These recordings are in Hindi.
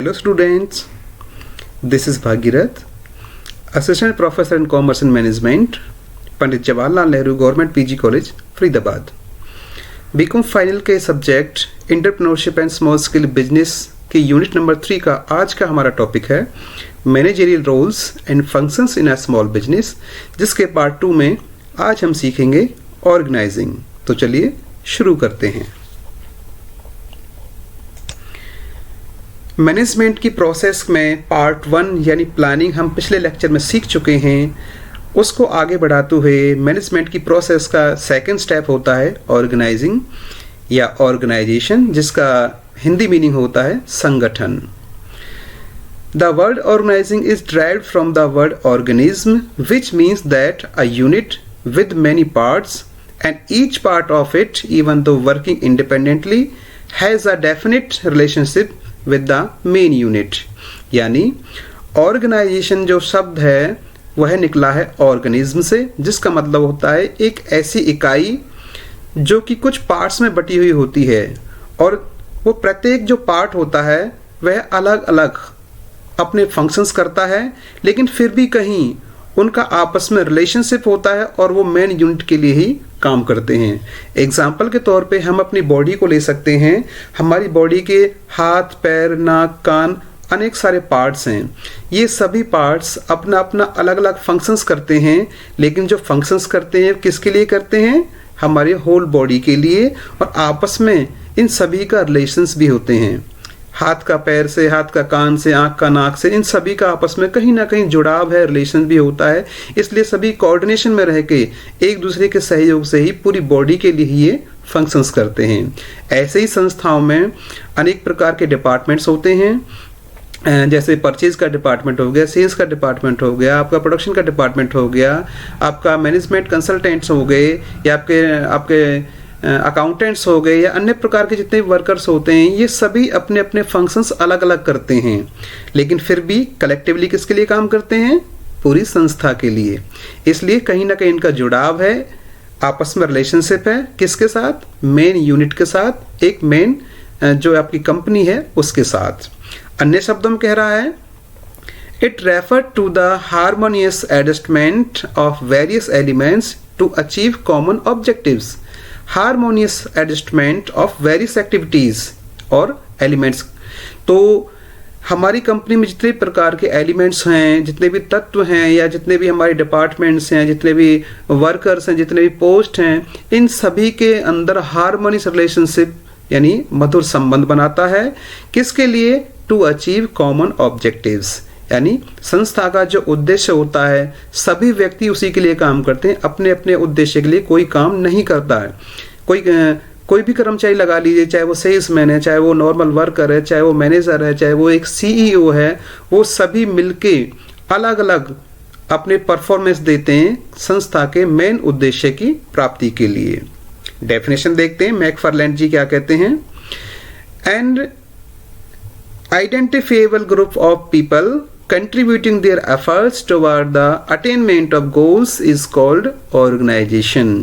Hello students, this is Bhagirath, Assistant Professor in Commerce and Management, Pandit Jawaharlal Nehru government PG college Faridabad. BCom final के subject entrepreneurship and small scale business के यूनिट नंबर 3 का आज का हमारा टॉपिक है managerial roles and functions in a small business, जिसके पार्ट 2 में आज हम सीखेंगे ऑर्गेनाइजिंग। तो चलिए शुरू करते हैं। मैनेजमेंट की प्रोसेस में पार्ट 1 यानी प्लानिंग हम पिछले लेक्चर में सीख चुके हैं। उसको आगे बढ़ाते हुए मैनेजमेंट की प्रोसेस का सेकंड स्टेप होता है ऑर्गेनाइजिंग या ऑर्गेनाइजेशन, जिसका हिंदी मीनिंग होता है संगठन। The word organising is derived from the word organism, which means that a unit with many parts and each part of it, even though working independently, has a definite relationship with the main unit। यानी ऑर्गेनाइजेशन जो शब्द है वह निकला है ऑर्गेनिज्म से, जिसका मतलब होता है एक ऐसी इकाई जो कि कुछ पार्ट्स में बटी हुई होती है और वो प्रत्येक जो पार्ट होता है वह अलग अलग अपने फंक्शंस करता है, लेकिन फिर भी कहीं उनका आपस में रिलेशनशिप होता है और वो मेन यूनिट के लिए ही काम करते हैं। एग्जाम्पल के तौर पे हम अपनी बॉडी को ले सकते हैं। हमारी बॉडी के हाथ, पैर, नाक, कान, अनेक सारे पार्ट्स हैं। ये सभी पार्ट्स अपना अपना अलग अलग फंक्शंस करते हैं, लेकिन जो फंक्शंस करते हैं किसके लिए करते हैं? हमारे होल बॉडी के लिए, और आपस में इन सभी का रिलेशंस भी होते हैं। हाथ का पैर से, हाथ का कान से, आंख का नाक से, इन सभी का आपस में कहीं ना कहीं जुड़ाव है, रिलेशन भी होता है। इसलिए सभी कोऑर्डिनेशन में रह के एक दूसरे के सहयोग से ही पूरी बॉडी के लिए ही ये फंक्शंस करते हैं। ऐसे ही संस्थाओं में अनेक प्रकार के डिपार्टमेंट्स होते हैं, जैसे परचेज का डिपार्टमेंट हो गया, सेल्स का डिपार्टमेंट हो गया, आपका प्रोडक्शन का डिपार्टमेंट हो गया, आपका मैनेजमेंट कंसल्टेंट्स हो गए, या आपके अकाउंटेंट्स हो गए, या अन्य प्रकार के जितने वर्कर्स होते हैं। ये सभी अपने अपने फंक्शंस अलग अलग करते हैं, लेकिन फिर भी कलेक्टिवली किसके लिए काम करते हैं? पूरी संस्था के लिए। इसलिए कहीं ना कहीं इनका जुड़ाव है, आपस में रिलेशनशिप है। किसके साथ? मेन यूनिट के साथ, एक मेन जो आपकी कंपनी है उसके साथ। अन्य शब्दों में कह रहा है it refer to the harmonious adjustment of various elements to achieve common objectives. Harmonious adjustment of various activities और एलिमेंट्स। तो हमारी कंपनी में जितने प्रकार के एलिमेंट्स हैं, जितने भी तत्व हैं, या जितने भी हमारे डिपार्टमेंट्स हैं, जितने भी वर्कर्स हैं, जितने भी पोस्ट हैं, इन सभी के अंदर हार्मोनियस रिलेशनशिप यानी मधुर संबंध बनाता है। किसके लिए? टू अचीव कॉमन ऑब्जेक्टिव्स, यानी संस्था का जो उद्देश्य होता है सभी व्यक्ति उसी के लिए काम करते हैं, अपने अपने उद्देश्य के लिए कोई काम नहीं करता है। कोई भी कर्मचारी लगा लीजिए, चाहे वो सेल्समैन है, चाहे वो नॉर्मल वर्कर है, चाहे वो मैनेजर है, चाहे वो एक सीईओ है, वो सभी मिलके अलग अलग अपने परफॉर्मेंस देते हैं संस्था के मेन उद्देश्य की प्राप्ति के लिए। डेफिनेशन देखते हैं, मैकफार्लैंड जी क्या कहते हैं। And identifiable group of people contributing their efforts toward the attainment of goals is called organization।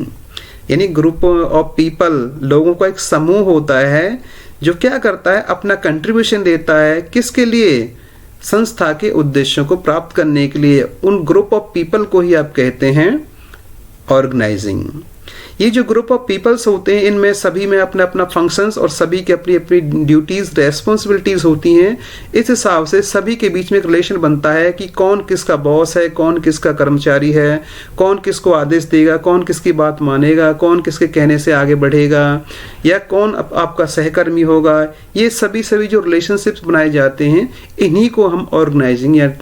यानी ग्रुप ऑफ पीपल, लोगों का एक समूह होता है जो क्या करता है? अपना कंट्रीब्यूशन देता है। किसके लिए? संस्था के उद्देश्यों को प्राप्त करने के लिए। उन ग्रुप ऑफ पीपल को ही आप कहते हैं ऑर्गेनाइजिंग। ये जो ग्रुप ऑफ पीपल्स होते हैं इनमें सभी में अपना अपना फंक्शंस और सभी की अपनी अपनी ड्यूटीज, रेस्पॉन्सिबिलिटीज होती हैं। इस हिसाब से सभी के बीच में एक रिलेशन बनता है कि कौन किसका बॉस है, कौन किसका कर्मचारी है, कौन किसको आदेश देगा, कौन किसकी बात मानेगा, कौन किसके कहने से आगे बढ़ेगा, या कौन आपका सहकर्मी होगा। ये सभी जो रिलेशनशिप्स बनाए जाते हैं इन्हीं को हम ऑर्गेनाइजिंग या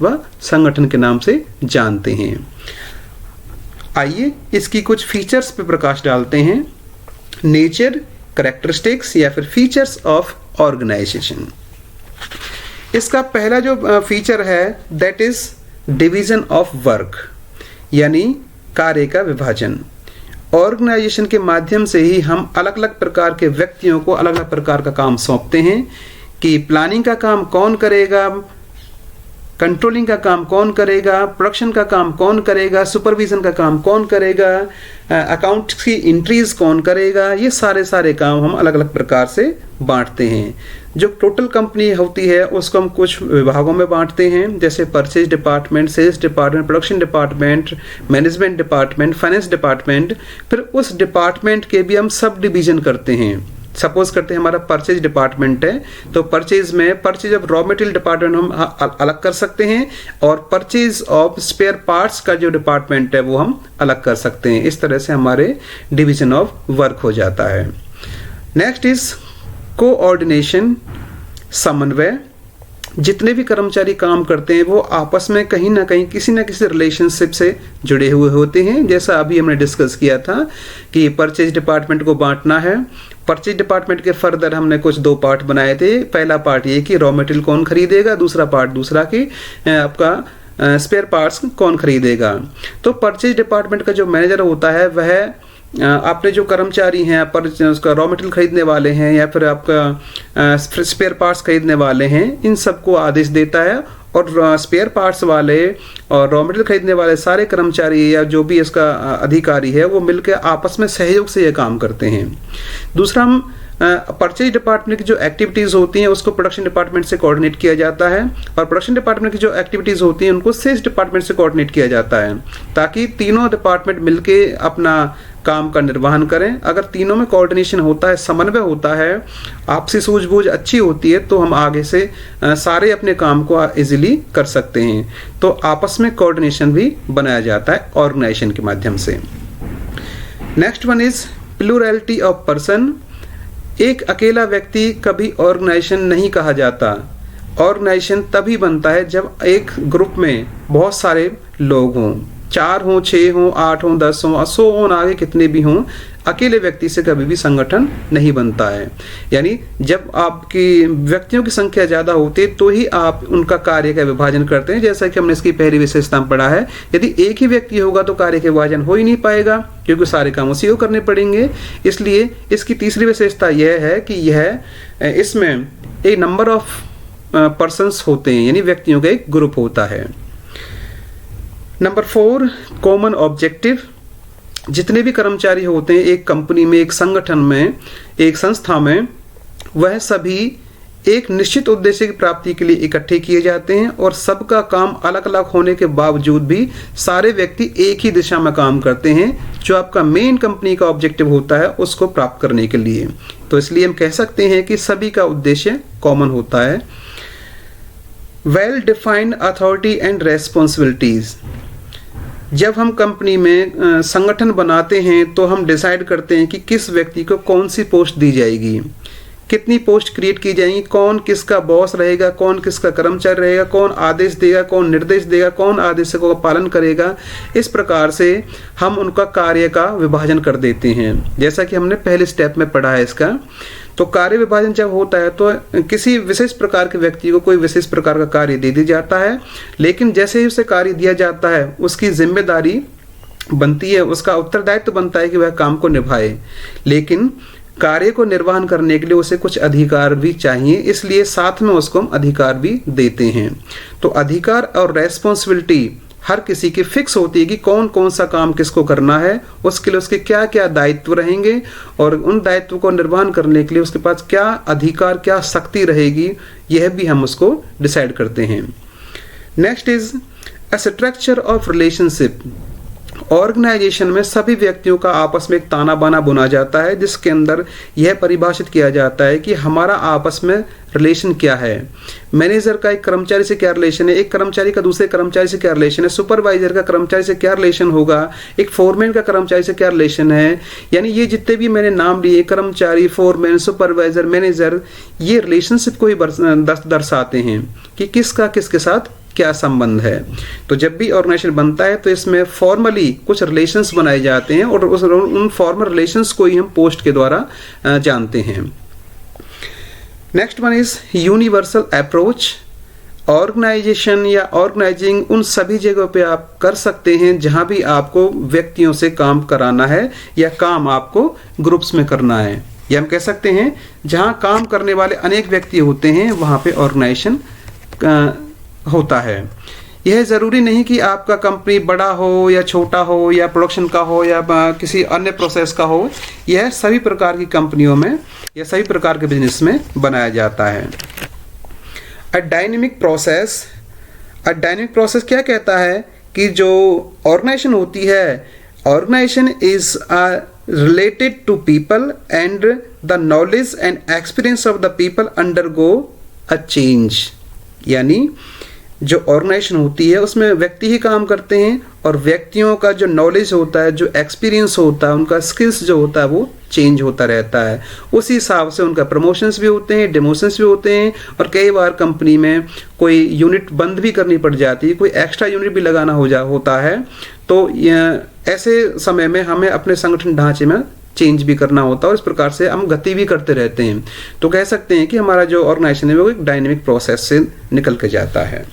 संगठन के नाम से जानते हैं। आइए इसकी कुछ फीचर्स पे प्रकाश डालते हैं। नेचर, कैरेक्टरिस्टिक्स या फिर फीचर्स ऑफ ऑर्गेनाइजेशन। इसका पहला जो फीचर है that is division of work, यानी कार्य का विभाजन। ऑर्गेनाइजेशन के माध्यम से ही हम अलग अलग प्रकार के व्यक्तियों को अलग अलग प्रकार का काम सौंपते हैं कि प्लानिंग का काम कौन करेगा, कंट्रोलिंग का काम कौन करेगा, प्रोडक्शन का काम कौन करेगा, सुपरविजन का काम कौन करेगा, अकाउंट की एंट्रीज कौन करेगा, ये सारे काम हम अलग अलग प्रकार से बांटते हैं। जो टोटल कंपनी होती है उसको हम कुछ विभागों में बांटते हैं, जैसे purchase department, sales department, production department, management department, finance department. फिर उस डिपार्टमेंट के भी हम सब डिवीजन करते हैं। सपोज करते हैं हमारा परचेज डिपार्टमेंट है, तो purchase of raw material department हम अलग कर सकते हैं, और परचेज ऑफ स्पेयर पार्ट्स का जो डिपार्टमेंट है वो हम अलग कर सकते हैं। इस तरह से हमारे डिवीजन ऑफ वर्क हो जाता है। नेक्स्ट इज कोऑर्डिनेशन, समन्वय। जितने भी कर्मचारी काम करते हैं वो आपस में कहीं ना कहीं किसी न किसी रिलेशनशिप से जुड़े हुए होते हैं। जैसा अभी हमने डिस्कस किया था कि परचेज डिपार्टमेंट को बांटना है। परचेज डिपार्टमेंट के फर्दर हमने कुछ 2 पार्ट बनाए थे। पहला पार्ट ये कि रॉ मटेरियल कौन खरीदेगा, दूसरा पार्ट दूसरा कि आपका स्पेयर पार्ट्स कौन खरीदेगा। तो परचेज डिपार्टमेंट का जो मैनेजर होता है वह आपने जो कर्मचारी हैं पर उसका रॉ मटेरियल खरीदने वाले हैं या फिर आपका स्पेयर पार्ट्स खरीदने वाले हैं, इन सबको आदेश देता है, और स्पेयर पार्ट्स वाले और रॉ मटेरियल खरीदने वाले सारे कर्मचारी या जो भी इसका अधिकारी है वो मिलकर आपस में सहयोग से ये काम करते हैं। दूसरा, हम परचेज डिपार्टमेंट की जो एक्टिविटीज़ होती हैं उसको प्रोडक्शन डिपार्टमेंट से कोऑर्डिनेट किया जाता है, और प्रोडक्शन डिपार्टमेंट की जो एक्टिविटीज़ होती हैं उनको सेल्स डिपार्टमेंट से कोऑर्डिनेट किया जाता है, ताकि तीनों डिपार्टमेंट मिलके अपना काम का निर्वहन करें। अगर तीनों में कोऑर्डिनेशन होता है, समन्वय होता है, आपसी सूझबूझ अच्छी होती है, तो हम आगे से सारे अपने काम को इजीली कर सकते हैं। तो आपस में कोऑर्डिनेशन भी बनाया जाता है ऑर्गेनाइजेशन के माध्यम से। Next one is plurality of person. एक अकेला व्यक्ति कभी ऑर्गेनाइजेशन नहीं कहा जाता। ऑर्गेनाइजेशन तभी बनता है जब एक ग्रुप में बहुत सारे लोग हों, 4 हों, 6 हों, 8 हों, 10 हों, 100 हों, आगे कितने भी हों। अकेले व्यक्ति से कभी भी संगठन नहीं बनता है। यानी जब आपकी व्यक्तियों की संख्या ज़्यादा होती है तो ही आप उनका कार्य का विभाजन करते हैं, जैसा कि हमने इसकी पहली विशेषता में पढ़ा है। यदि एक ही व्यक्ति होगा तो कार्य का विभाजन हो ही नहीं पाएगा, क्योंकि सारे काम उसी को करने पड़ेंगे। इसलिए इसकी तीसरी विशेषता यह है कि इसमें एक नंबर ऑफ पर्सन्स होते हैं, यानी व्यक्तियों का एक ग्रुप होता है। Number 4, common objective. जितने भी कर्मचारी होते हैं एक कंपनी में, एक संगठन में, एक संस्था में, वह सभी एक निश्चित उद्देश्य की प्राप्ति के लिए इकट्ठे किए जाते हैं, और सबका काम अलग अलग होने के बावजूद भी सारे व्यक्ति एक ही दिशा में काम करते हैं, जो आपका मेन कंपनी का ऑब्जेक्टिव होता है उसको प्राप्त करने के लिए। तो इसलिए हम कह सकते हैं कि सभी का उद्देश्य कॉमन होता है। Well defined authority and responsibilities. जब हम कंपनी में संगठन बनाते हैं तो हम डिसाइड करते हैं कि किस व्यक्ति को कौन सी पोस्ट दी जाएगी, कितनी पोस्ट क्रिएट की जाएंगी, कौन किसका बॉस रहेगा, कौन किसका कर्मचारी रहेगा, कौन आदेश देगा, कौन निर्देश देगा, कौन आदेशों का पालन करेगा। इस प्रकार से हम उनका कार्य का विभाजन कर देते हैं, जैसा कि हमने पहले स्टेप में पढ़ा है इसका। तो कार्य विभाजन जब होता है तो किसी विशेष प्रकार के व्यक्ति को कोई विशेष प्रकार का कार्य दे दिया जाता है, लेकिन जैसे ही उसे कार्य दिया जाता है उसकी जिम्मेदारी बनती है, उसका उत्तरदायित्व बनता है कि वह काम को निभाए। लेकिन कार्य को निर्वहन करने के लिए उसे कुछ अधिकार भी चाहिए, इसलिए साथ में उसको हम अधिकार भी देते हैं। तो अधिकार और रेस्पॉन्सिबिलिटी हर किसी की फिक्स होती है कि कौन कौन सा काम किसको करना है, उसके लिए उसके क्या क्या दायित्व रहेंगे, और उन दायित्व को निर्वहन करने के लिए उसके पास क्या अधिकार, क्या शक्ति रहेगी, यह भी हम उसको डिसाइड करते हैं। Next is a structure of relationship. Organisation में सभी व्यक्तियों का आपस में एक ताना बाना बुना जाता है, जिसके अंदर यह परिभाषित किया जाता है कि हमारा आपस में रिलेशन क्या है। मैनेजर का एक कर्मचारी से क्या रिलेशन है, एक कर्मचारी का दूसरे कर्मचारी से क्या रिलेशन है, सुपरवाइजर का कर्मचारी से क्या रिलेशन होगा, एक फोरमैन का कर्मचारी से क्या रिलेशन है। यानी ये जितने भी मैंने नाम लिए, कर्मचारी, फोरमैन, सुपरवाइजर, मैनेजर, ये रिलेशनशिप को ही दर्शाते हैं कि किसका किसके साथ क्या संबंध है। तो जब भी ऑर्गेनाइजेशन बनता है तो इसमें फॉर्मली कुछ रिलेशंस बनाए जाते हैं, और उन फॉर्मल रिलेशंस को ही हम पोस्ट के द्वारा जानते हैं। Next one is universal approach. Organisation या ऑर्गेनाइजिंग उन सभी जगहों पे आप कर सकते हैं जहां भी आपको व्यक्तियों से काम कराना है या काम आपको ग्रुप्स में करना है, या हम कह सकते हैं जहां काम करने वाले अनेक व्यक्ति होते हैं वहां पे ऑर्गेनाइजेशन होता है। यह ज़रूरी नहीं कि आपका कंपनी बड़ा हो या छोटा हो या प्रोडक्शन का हो या किसी अन्य प्रोसेस का हो, यह सभी प्रकार की कंपनियों में या सभी प्रकार के बिजनेस में बनाया जाता है। अ डायनेमिक प्रोसेस क्या कहता है कि जो ऑर्गेनाइजेशन होती है, organisation is related to people and the knowledge and experience of the people undergo a change. यानी जो ऑर्गेनाइजेशन होती है उसमें व्यक्ति ही काम करते हैं और व्यक्तियों का जो नॉलेज होता है, जो एक्सपीरियंस होता है, उनका स्किल्स जो होता है वो चेंज होता रहता है। उसी हिसाब से उनका प्रमोशंस भी होते हैं, डिमोशंस भी होते हैं और कई बार कंपनी में कोई यूनिट बंद भी करनी पड़ जाती है, कोई एक्स्ट्रा यूनिट भी लगाना होता है। तो ऐसे समय में हमें अपने संगठन ढांचे में चेंज भी करना होता है और इस प्रकार से हम गति भी करते रहते हैं। तो कह सकते हैं कि हमारा जो ऑर्गेनाइजेशन है वो एक डायनेमिक प्रोसेस से निकल के जाता है।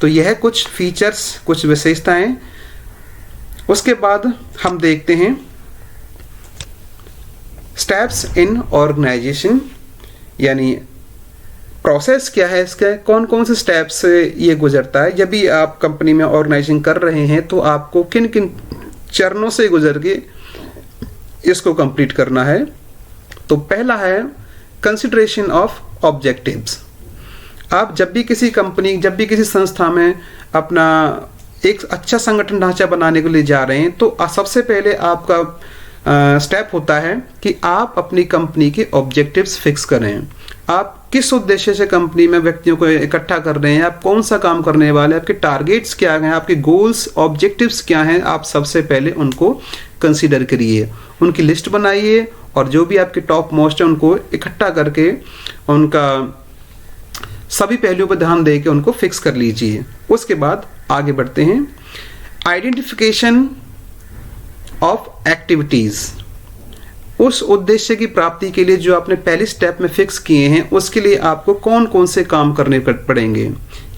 तो यह कुछ फीचर्स, कुछ विशेषताएं। उसके बाद हम देखते हैं स्टेप्स इन ऑर्गेनाइजेशन, यानी प्रोसेस क्या है इसका, कौन कौन से स्टेप्स से ये गुजरता है। जब भी आप कंपनी में ऑर्गेनाइजेशन कर रहे हैं तो आपको किन किन चरणों से गुजर के इसको कंप्लीट करना है। तो पहला है कंसिडरेशन ऑफ ऑब्जेक्टिव्स। आप जब भी किसी कंपनी, जब भी किसी संस्था में अपना एक अच्छा संगठन ढांचा बनाने के लिए जा रहे हैं तो सबसे पहले आपका स्टेप होता है कि आप अपनी कंपनी के ऑब्जेक्टिव्स फिक्स करें। आप किस उद्देश्य से कंपनी में व्यक्तियों को इकट्ठा कर रहे हैं, आप कौन सा काम करने वाले हैं, आपके टारगेट्स क्या हैं, आपके गोल्स, ऑब्जेक्टिव्स क्या हैं, आप सबसे पहले उनको कंसीडर करिए, उनकी लिस्ट बनाइए और जो भी आपके टॉप मोस्ट है उनको इकट्ठा करके उनका सभी पहलुओं पर ध्यान दे के उनको फिक्स कर लीजिए। उसके बाद आगे बढ़ते हैं। Identification of activities. उस उद्देश्य की प्राप्ति के लिए जो आपने पहले स्टेप में फिक्स किए हैं उसके लिए आपको कौन कौन से काम करने पड़ेंगे।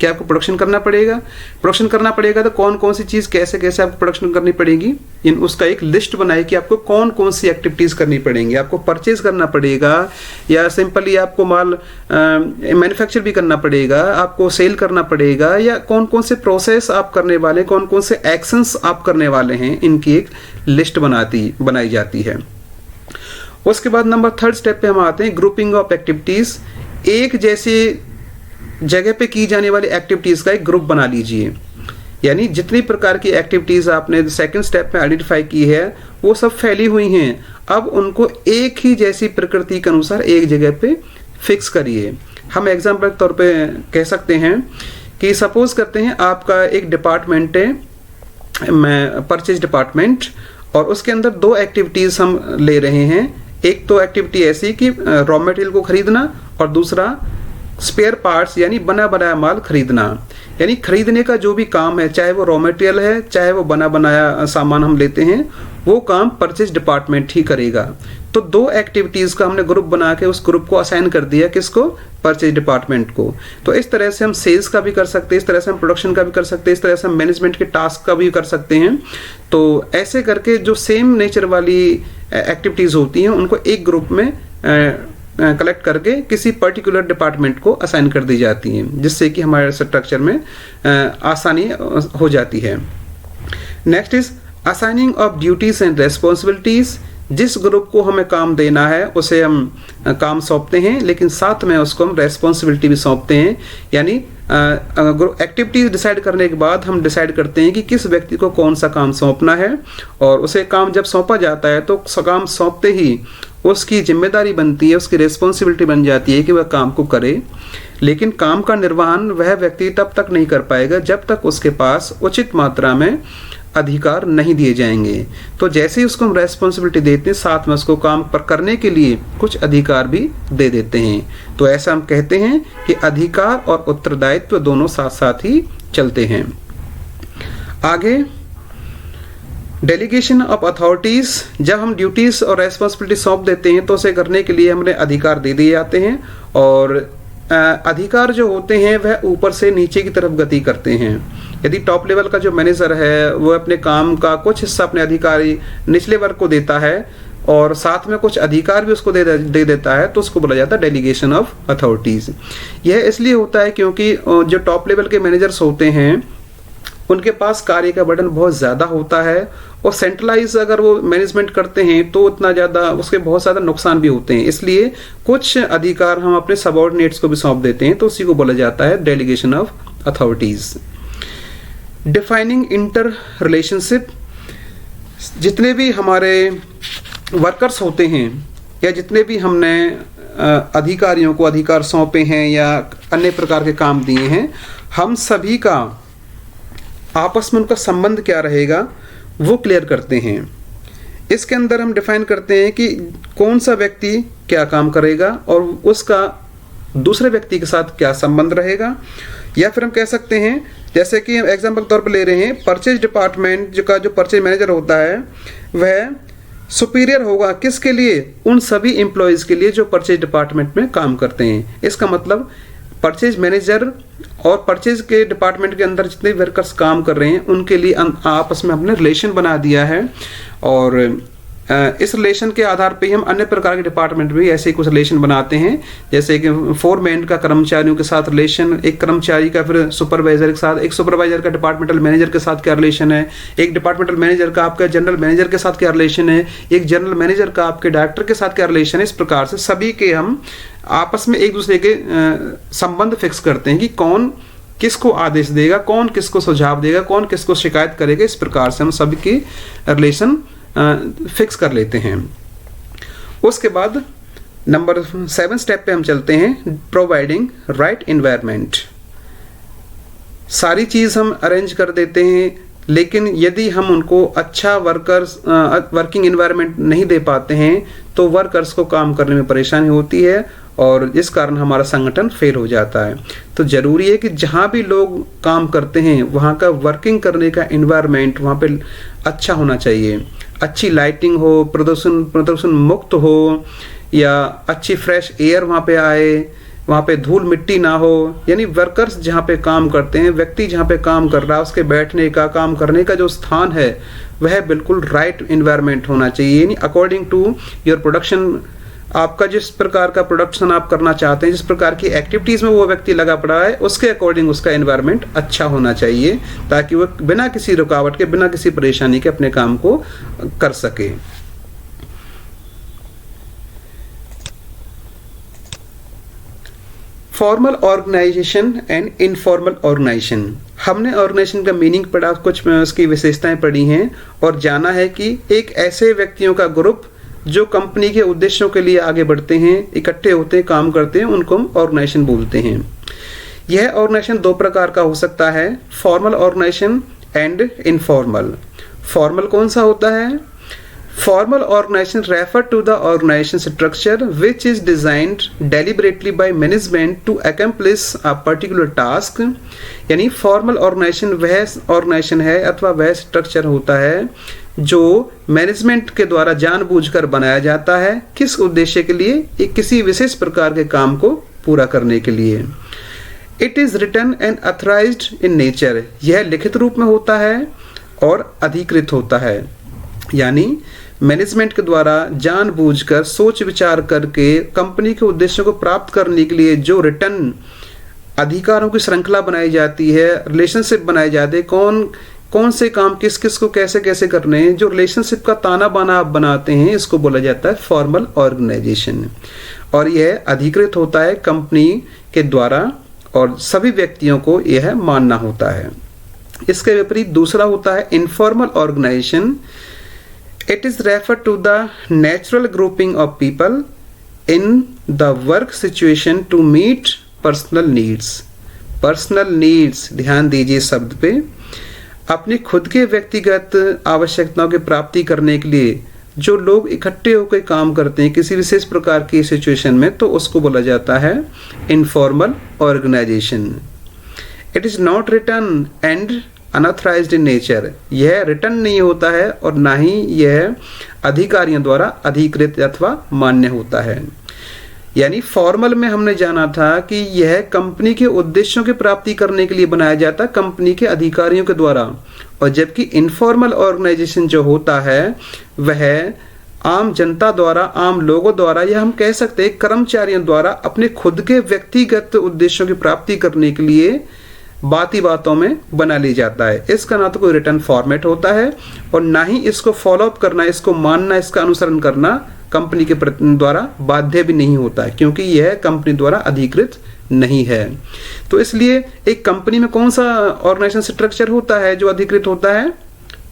क्या आपको प्रोडक्शन करना पड़ेगा? प्रोडक्शन करना पड़ेगा तो कौन कौन सी चीज कैसे कैसे आपको प्रोडक्शन करनी पड़ेगी, इन उसका एक लिस्ट बनाए कि आपको कौन कौन सी एक्टिविटीज करनी पड़ेंगी। आपको परचेज करना पड़ेगा या सिंपली आपको माल मैन्युफैक्चर भी करना पड़ेगा, आपको सेल करना पड़ेगा, या कौन कौन से प्रोसेस आप करने वाले, कौन कौन से एक्शंस आप करने वाले हैं, इनकी एक लिस्ट बनाई जाती है। उसके बाद नंबर 3 स्टेप पे हम आते हैं ग्रुपिंग ऑफ एक्टिविटीज। एक जैसे जगह पे की जाने वाली एक्टिविटीज का एक ग्रुप बना लीजिए। यानी जितनी प्रकार की एक्टिविटीज आपने सेकंड स्टेप में आइडेंटिफाई की है वो सब फैली हुई हैं, अब उनको एक ही जैसी प्रकृति के अनुसार एक जगह पे फिक्स करिए। हम एग्जाम्पल के तौर पे कह सकते हैं कि सपोज करते हैं आपका एक डिपार्टमेंट है, परचेज डिपार्टमेंट, और उसके अंदर 2 एक्टिविटीज हम ले रहे हैं। एक तो एक्टिविटी ऐसी कि रॉ मटेरियल को खरीदना और दूसरा स्पेयर पार्ट्स यानी बना बनाया माल खरीदना। यानी खरीदने का जो भी काम है, चाहे वो रॉ मटेरियल है चाहे वो बना बनाया सामान हम लेते हैं, वो काम परचेज डिपार्टमेंट ही करेगा। तो 2 एक्टिविटीज का हमने ग्रुप बना के उस ग्रुप को असाइन कर दिया, किसको? परचेज डिपार्टमेंट को। तो इस तरह से हम सेल्स का भी कर सकते हैं, इस तरह से हम प्रोडक्शन का भी कर सकते हैं, इस तरह से हम मैनेजमेंट के टास्क का भी कर सकते हैं। तो ऐसे करके जो सेम नेचर वाली एक्टिविटीज होती हैं उनको एक ग्रुप में कलेक्ट करके किसी पर्टिकुलर डिपार्टमेंट को असाइन कर दी जाती हैं, जिससे कि हमारे स्ट्रक्चर में आसानी हो जाती है। Next is assigning of duties and responsibilities. जिस ग्रुप को हमें काम देना है उसे हम काम सौंपते हैं, लेकिन साथ में उसको हम रेस्पॉन्सिबिलिटी भी सौंपते हैं। यानी एक्टिविटीज डिसाइड करने के बाद हम डिसाइड करते हैं कि किस व्यक्ति को कौन सा काम सौंपना है, और उसे काम जब सौंपा जाता है तो काम सौंपते ही उसकी जिम्मेदारी बनती है, उसकी रेस्पॉन्सिबिलिटी बन जाती है कि वह काम को करे। लेकिन काम का निर्वहन वह व्यक्ति तब तक नहीं कर पाएगा जब तक उसके पास उचित मात्रा में अधिकार नहीं दिए जाएंगे। तो जैसे ही उसको हम रेस्पॉन्सिबिलिटी देते हैं, साथ में उसको काम पर करने के लिए कुछ अधिकार भी दे देते हैं। तो ऐसा हम कहते हैं कि अधिकार और उत्तरदायित्व दोनों साथ साथ ही चलते हैं। आगे डेलीगेशन ऑफ अथॉरिटीज। जब हम ड्यूटीज और रेस्पॉन्सिबिलिटी सौंप देते हैं तो उसे करने के लिए हमने अधिकार दे दिए जाते हैं, और अधिकार जो होते हैं वह ऊपर से नीचे की तरफ गति करते हैं। यदि टॉप लेवल का जो मैनेजर है वो अपने काम का कुछ हिस्सा अपने अधिकारी निचले वर्ग को देता है और साथ में कुछ अधिकार भी उसको दे देता है, तो उसको बोला जाता है डेलीगेशन ऑफ अथॉरिटीज़। यह इसलिए होता है क्योंकि जो टॉप लेवल के मैनेजर्स होते हैं उनके पास कार्य का बर्डन बहुत ज़्यादा होता है, और सेंट्रलाइज अगर वो मैनेजमेंट करते हैं तो उतना ज़्यादा उसके बहुत ज़्यादा नुकसान भी होते हैं। इसलिए कुछ अधिकार हम अपने सबऑर्डिनेट्स को भी सौंप देते हैं, तो उसी को बोला जाता है delegation of authorities. Defining inter relationship, जितने भी हमारे वर्कर्स होते हैं या जितने भी हमने अधिकारियों को अधिकार सौंपे हैं या अन्य प्रकार के काम दिए हैं, हम सभी का आपस में उनका संबंध क्या रहेगा वो क्लियर करते हैं। इसके अंदर हम डिफाइन करते हैं कि कौन सा व्यक्ति क्या काम करेगा और उसका दूसरे व्यक्ति के साथ क्या संबंध रहेगा। या फिर हम कह सकते हैं, जैसे कि एग्जाम्पल के तौर पर ले रहे हैं, परचेज डिपार्टमेंट का जो परचेज मैनेजर होता है वह सुपीरियर होगा किसके लिए, उन सभी एम्प्लॉयज़ के लिए जो परचेज डिपार्टमेंट में काम करते हैं। इसका मतलब परचेज मैनेजर और परचेज के डिपार्टमेंट के अंदर जितने वर्कर्स काम कर रहे हैं उनके लिए आपस में हमने रिलेशन बना दिया है, और इस रिलेशन के आधार पे हम अन्य प्रकार के डिपार्टमेंट भी ऐसे ही कुछ रिलेशन बनाते हैं। जैसे कि फोरमैन का कर्मचारियों के साथ रिलेशन, एक कर्मचारी का फिर सुपरवाइजर के साथ, एक सुपरवाइजर का डिपार्टमेंटल मैनेजर के साथ क्या रिलेशन है, एक डिपार्टमेंटल मैनेजर का आपका जनरल मैनेजर के साथ क्या रिलेशन है, एक जनरल मैनेजर का आपके डायरेक्टर के साथ क्या रिलेशन है। इस प्रकार से सभी के हम आपस में एक दूसरे के संबंध फिक्स करते हैं कि कौन किसको आदेश देगा, कौन किसको सुझाव देगा, कौन किसको शिकायत करेगा। इस प्रकार से हम सभी की रिलेशन फिक्स कर लेते हैं। उसके बाद नंबर 7 स्टेप पे हम चलते हैं, प्रोवाइडिंग राइट एनवायरनमेंट। सारी चीज़ हम अरेंज कर देते हैं, लेकिन यदि हम उनको अच्छा वर्किंग एनवायरनमेंट नहीं दे पाते हैं तो वर्कर्स को काम करने में परेशानी होती है और इस कारण हमारा संगठन फेल हो जाता है। तो ज़रूरी है कि जहाँ भी लोग काम करते हैं वहाँ का वर्किंग करने का एनवायरनमेंट वहाँ पे अच्छा होना चाहिए। अच्छी लाइटिंग हो, प्रदूषण मुक्त हो, या अच्छी फ्रेश एयर वहाँ पे आए, वहाँ पे धूल मिट्टी ना हो। यानी वर्कर्स जहाँ पे काम करते हैं, व्यक्ति जहाँ पे काम कर रहा है, उसके बैठने का, काम करने का जो स्थान है वह बिल्कुल राइट एनवायरनमेंट होना चाहिए। यानी अकॉर्डिंग टू योर प्रोडक्शन, आपका जिस प्रकार का प्रोडक्शन आप करना चाहते हैं, जिस प्रकार की एक्टिविटीज़ में वो व्यक्ति लगा पड़ा है, उसके अकॉर्डिंग उसका एनवायरनमेंट अच्छा होना चाहिए, ताकि वो बिना किसी रुकावट के, बिना किसी परेशानी के अपने काम को कर सके। Formal organisation and informal organisation. हमने ऑर्गेनाइजेशन का मीनिंग पढ़ा, कुछ उसकी विशेषताएं पढ़ी हैं और जाना है कि एक ऐसे व्यक्तियों का ग्रुप जो कंपनी के उद्देश्यों के लिए आगे बढ़ते हैं, इकट्ठे होते हैं, काम करते हैं, उनको हम ऑर्गेनाइजेशन बोलते हैं। यह ऑर्गेनाइजेशन 2 प्रकार का हो सकता है, formal organisation and informal. Formal कौन सा होता है? Formal organization refer to the organization structure which is designed deliberately by management to accomplish a particular task। यानी फॉर्मल ऑर्गेनाइजेशन वह ऑर्गेनाइजेशन है अथवा वह स्ट्रक्चर होता है जो मैनेजमेंट के द्वारा जानबूझकर बनाया जाता है। किस उद्देश्य के लिए? एक किसी विशेष प्रकार के काम को पूरा करने के लिए। It is written and authorised in nature. यह लिखित रूप में होता है और अधिकृत होता है। यानी मैनेजमेंट के द्वारा जानबूझकर सोच विचार करके कंपनी के उद्देश्यों को प्राप्त करने के लिए जो रिटर्न अधिकारों की श्रृंखला बनाई जाती है, रिलेशनशिप बनाए जाते हैं, कौन से काम किस किस को कैसे कैसे करने हैं, जो रिलेशनशिप का ताना बाना आप बनाते हैं, इसको बोला जाता है फॉर्मल ऑर्गेनाइजेशन। और यह अधिकृत होता है कंपनी के द्वारा और सभी व्यक्तियों को यह मानना होता है। इसके विपरीत दूसरा होता है informal organisation. It is referred to the natural grouping of people in the work situation to meet personal needs। Personal needs, ध्यान दीजिए शब्द पे। अपनी खुद के व्यक्तिगत आवश्यकताओं की प्राप्ति करने के लिए जो लोग इकट्ठे होकर काम करते हैं किसी विशेष प्रकार की सिचुएशन में, तो उसको बोला जाता है informal organisation. It is not written and unauthorised in nature. यह रिटर्न नहीं होता है और ना ही यह अधिकारियों द्वारा अधिकृत अथवा मान्य होता है। यानी फॉर्मल में हमने जाना था कि यह कंपनी के उद्देश्यों की प्राप्ति करने के लिए बनाया जाता है कंपनी के अधिकारियों के द्वारा, और जबकि इनफॉर्मल ऑर्गेनाइजेशन जो होता है वह आम जनता द्वारा, आम लोगों द्वारा, या हम कह सकते हैं कर्मचारियों द्वारा अपने खुद के व्यक्तिगत उद्देश्यों की प्राप्ति करने के लिए बाती बातों में बना ली जाता है। इसका ना तो कोई रिटर्न फॉर्मेट होता है और ना ही इसको फॉलोअप करना, इसको मानना, इसका अनुसरण करना कंपनी के द्वारा बाध्य भी नहीं होता है, क्योंकि यह कंपनी द्वारा अधिकृत नहीं है। तो इसलिए एक कंपनी में कौन सा ऑर्गेनाइजेशन स्ट्रक्चर होता है जो अधिकृत होता है?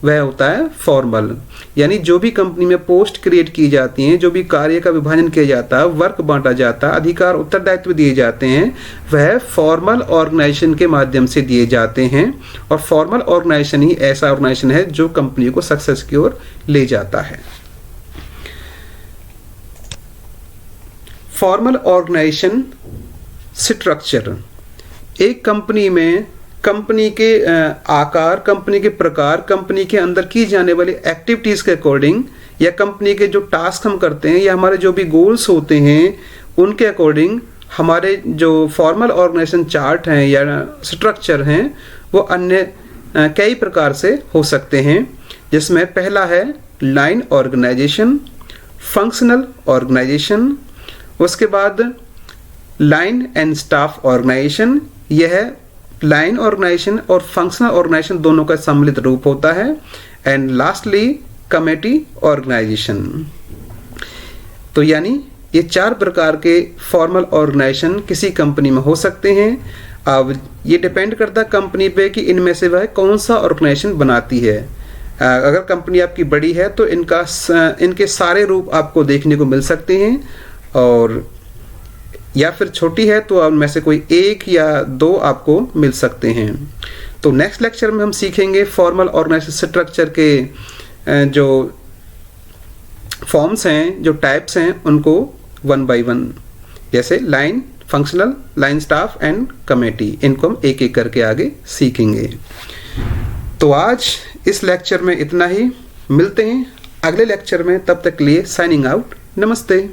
वह होता है फॉर्मल। यानी जो भी कंपनी में पोस्ट क्रिएट की जाती हैं, जो भी कार्य का विभाजन किया जाता है, वर्क बांटा जाता है, अधिकार उत्तरदायित्व दिए जाते हैं, वह फॉर्मल ऑर्गेनाइजेशन के माध्यम से दिए जाते हैं। और फॉर्मल ऑर्गेनाइजेशन ही ऐसा ऑर्गेनाइजेशन है जो कंपनी को सक्सेस की ओर ले जाता है। फॉर्मल ऑर्गेनाइजेशन स्ट्रक्चर एक कंपनी में कंपनी के आकार, कंपनी के प्रकार, कंपनी के अंदर की जाने वाली एक्टिविटीज के अकॉर्डिंग, या कंपनी के जो टास्क हम करते हैं, या हमारे जो भी गोल्स होते हैं, उनके अकॉर्डिंग हमारे जो फॉर्मल ऑर्गेनाइजेशन चार्ट हैं या स्ट्रक्चर हैं वो अन्य कई प्रकार से हो सकते हैं। जिसमें पहला है लाइन ऑर्गेनाइजेशन, फंक्शनल ऑर्गेनाइजेशन, उसके बाद लाइन एंड स्टाफ ऑर्गेनाइजेशन। यह लाइन ऑर्गेनाइजेशन और फंक्शनल ऑर्गेनाइजेशन दोनों का सम्मिलित रूप होता है। And lastly committee organisation. तो यानी ये 4 प्रकार के फॉर्मल ऑर्गेनाइजेशन किसी कंपनी में हो सकते हैं। अब ये डिपेंड करता है कंपनी पे कि इनमें से वह कौन सा ऑर्गेनाइजेशन बनाती है। अगर कंपनी आपकी बड़ी है तो इनके सारे रूप आपको देखने को मिल सकते हैं, और या फिर छोटी है तो उनमें से कोई 1 या 2 आपको मिल सकते हैं। तो नेक्स्ट लेक्चर में हम सीखेंगे फॉर्मल ऑर्गेनाइजेशन स्ट्रक्चर के जो फॉर्म्स हैं, जो टाइप्स हैं, उनको 1 by 1, जैसे line, functional, line staff and committee. इनको हम एक एक करके आगे सीखेंगे। तो आज इस लेक्चर में इतना ही। मिलते हैं अगले लेक्चर में, तब तक के लिए साइनिंग आउट। नमस्ते।